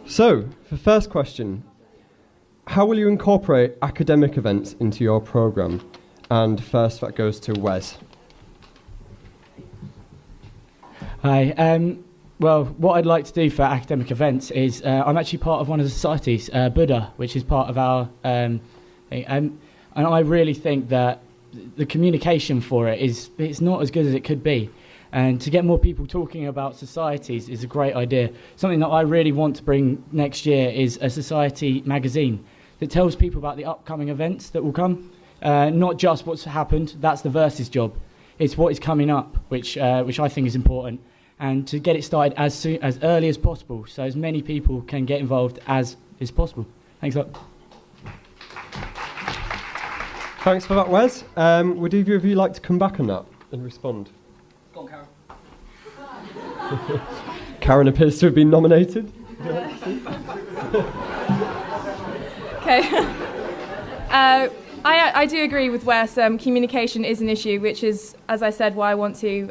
So, for first question, how will you incorporate academic events into your programme? And first, that goes to Wes. Hi. Well, what I'd like to do for academic events is I'm actually part of one of the societies, Buddha, which is part of our thing. And I really think that the communication for it's not as good as it could be. And to get more people talking about societies is a great idea. Something that I really want to bring next year is a society magazine that tells people about the upcoming events that will come. Not just what's happened, that's the Versus job. It's what is coming up, which I think is important. And to get it started as early as possible, so as many people can get involved as is possible. Thanks a lot. Thanks for that, Wes. Would either of you like to come back on that and respond? Go on, Karen. Karen appears to have been nominated. Okay. I do agree with Wes. Communication is an issue, which is, as I said, why I want to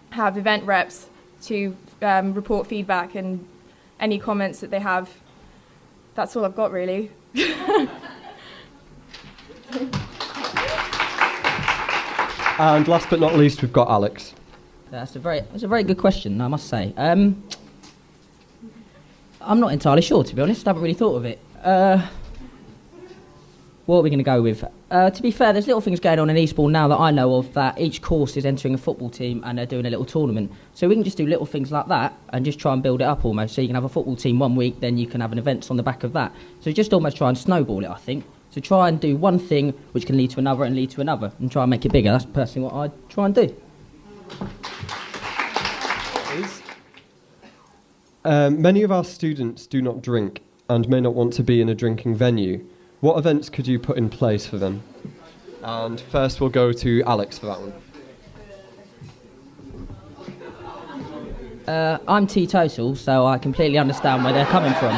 have event reps to report feedback and any comments that they have. That's all I've got, really. And last but not least, we've got Alex. That's a very good question, I must say. I'm not entirely sure, to be honest. I haven't really thought of it. What are we going to go with? To be fair, there's little things going on in Eastbourne now that I know of, that each course is entering a football team and they're doing a little tournament. So we can just do little things like that and just try and build it up almost. So you can have a football team one week, then you can have an event on the back of that. So just almost try and snowball it, I think. So try and do one thing which can lead to another and lead to another and try and make it bigger. That's personally what I try and do. Many of our students do not drink and may not want to be in a drinking venue. What events could you put in place for them? And first we'll go to Alex for that one. I'm teetotal, so I completely understand where they're coming from.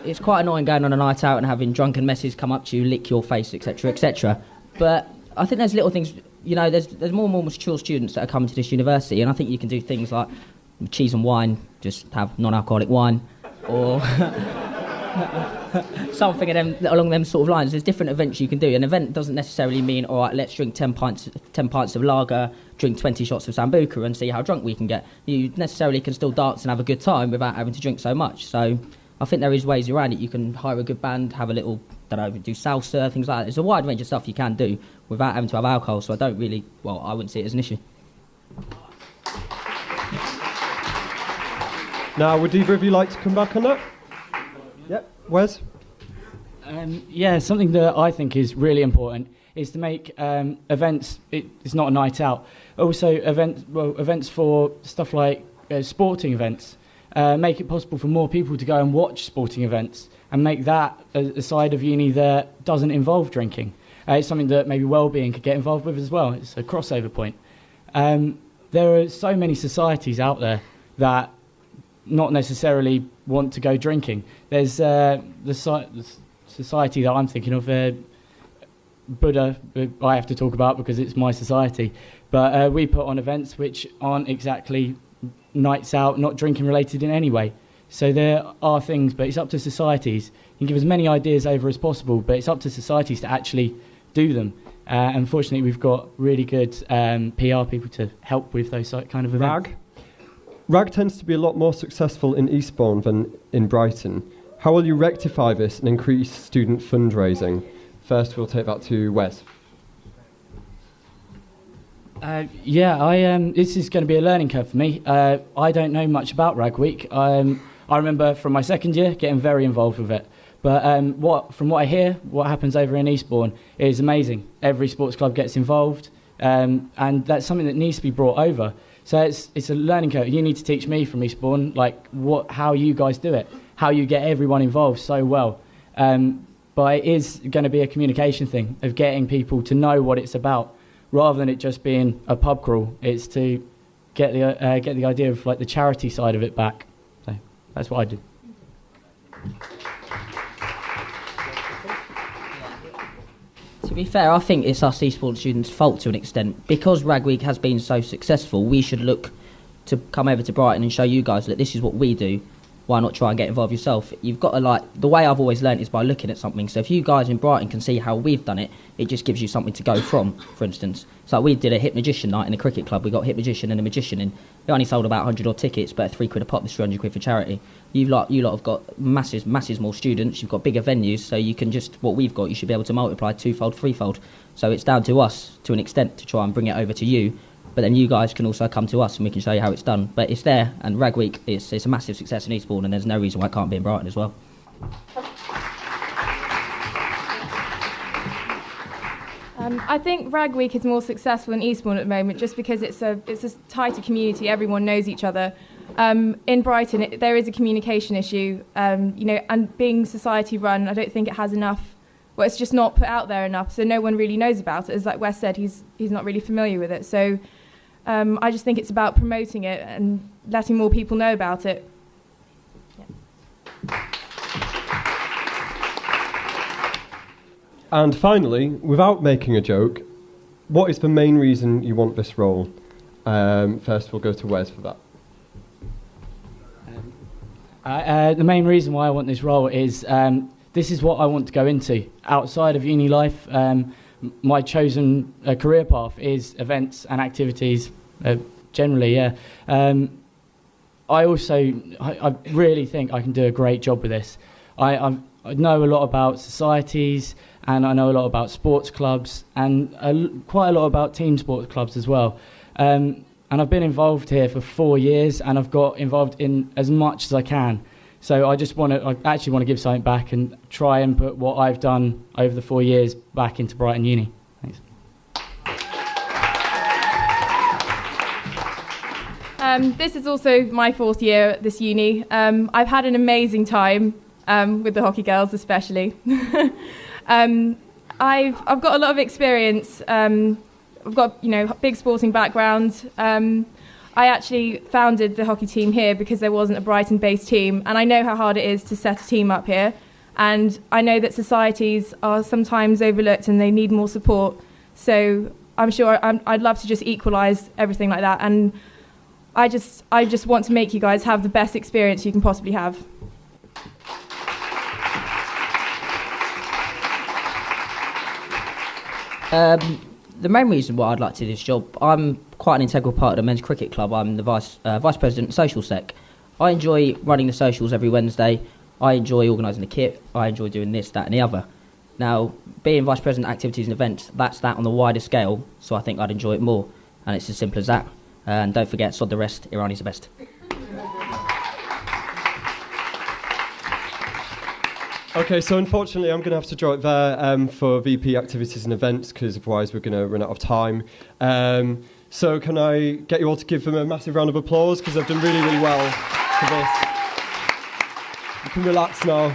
It's quite annoying going on a night out and having drunken messes come up to you, lick your face, etc., etc. But I think there's little things, there's more and more mature students that are coming to this university, and I think you can do things like cheese and wine, just have non-alcoholic wine, or something along them sort of lines. There's different events you can do. An event doesn't necessarily mean, all right, let's drink 10 pints of lager, drink 20 shots of Sambuca and see how drunk we can get. You necessarily can still dance and have a good time without having to drink so much. So I think there is ways around it. You can hire a good band, have a little, do salsa, things like that. There's a wide range of stuff you can do without having to have alcohol, so I wouldn't see it as an issue. Now, would either of you like to come back on that? Yep. Wes? Something that I think is really important is to make events, it's not a night out, also events for stuff like sporting events. Make it possible for more people to go and watch sporting events and make that a side of uni that doesn't involve drinking. It's something that maybe Wellbeing could get involved with as well. It's a crossover point. There are so many societies out there that not necessarily want to go drinking. There's the society that I'm thinking of, Buddha, I have to talk about because it's my society, but we put on events which aren't exactly nights out, not drinking related in any way. So there are things, but it's up to societies. You can give as many ideas over as possible, but it's up to societies to actually do them. Unfortunately, we've got really good PR people to help with those kind of events. RAG tends to be a lot more successful in Eastbourne than in Brighton. How will you rectify this and increase student fundraising? First, we'll take that to Wes. This is going to be a learning curve for me. I don't know much about Rag Week. I remember from my second year getting very involved with it. But from what I hear, what happens over in Eastbourne is amazing. Every sports club gets involved, and that's something that needs to be brought over. So it's a learning curve. You need to teach me from Eastbourne, how you guys do it, how you get everyone involved so well. But it is going to be a communication thing of getting people to know what it's about, rather than it just being a pub crawl. It's to get the idea of the charity side of it back. So that's what I do. To be fair, I think it's us Eastbourne students' fault to an extent. Because Rag Week has been so successful, we should look to come over to Brighton and show you guys that this is what we do. why not try and get involved yourself? You've got to the way I've always learned is by looking at something. So if you guys in Brighton can see how we've done it, it just gives you something to go from, for instance. So we did a Hypnogician night in the cricket club. We got a Hypnogician and a Magician in. We only sold about 100 odd tickets, but at £3 a pop, there's 300 quid for charity. You lot have got masses more students. You've got bigger venues, so you can what we've got, you should be able to multiply twofold, threefold. So it's down to us, to an extent, to try and bring it over to you. But then you guys can also come to us and we can show you how it's done. But it's there, and Rag Week, it's a massive success in Eastbourne, and there's no reason why it can't be in Brighton as well. I think Rag Week is more successful in Eastbourne at the moment just because it's a tighter community, everyone knows each other. In Brighton, there is a communication issue, and being society run, I don't think it has enough. Well, it's just not put out there enough, so no one really knows about it. As like Wes said, he's not really familiar with it. So I just think it's about promoting it and letting more people know about it. Yeah. And finally, without making a joke, what is the main reason you want this role? First, we'll go to Wes for that. The main reason why I want this role is this is what I want to go into. Outside of uni life, my chosen career path is events and activities, generally, yeah. I really think I can do a great job with this. I know a lot about societies, and I know a lot about sports clubs, and quite a lot about team sports clubs as well. And I've been involved here for 4 years, and I've got involved in as much as I can. So I actually want to give something back and try and put what I've done over the 4 years back into Brighton Uni. Thanks. This is also my 4th year at this uni. I've had an amazing time with the hockey girls, especially. I've got a lot of experience. I've got big sporting background. I actually founded the hockey team here because there wasn't a Brighton-based team, and I know how hard it is to set a team up here. And I know that societies are sometimes overlooked and they need more support. So I'm sure I'd love to just equalise everything like that. And I just want to make you guys have the best experience you can possibly have. The main reason why I'd like to do this job, I'm quite an integral part of the men's cricket club. I'm the vice president of social sec. I enjoy running the socials every Wednesday. I enjoy organising the kit. I enjoy doing this, that and the other. Now, being vice president of activities and events, that's that on the wider scale, so I think I'd enjoy it more. And it's as simple as that. And don't forget, sod the rest, Irani's the best. Okay, so unfortunately I'm going to have to draw it there for VP Activities and Events, because otherwise we're going to run out of time. So can I get you all to give them a massive round of applause, because they've done really, really well for this. You can relax now.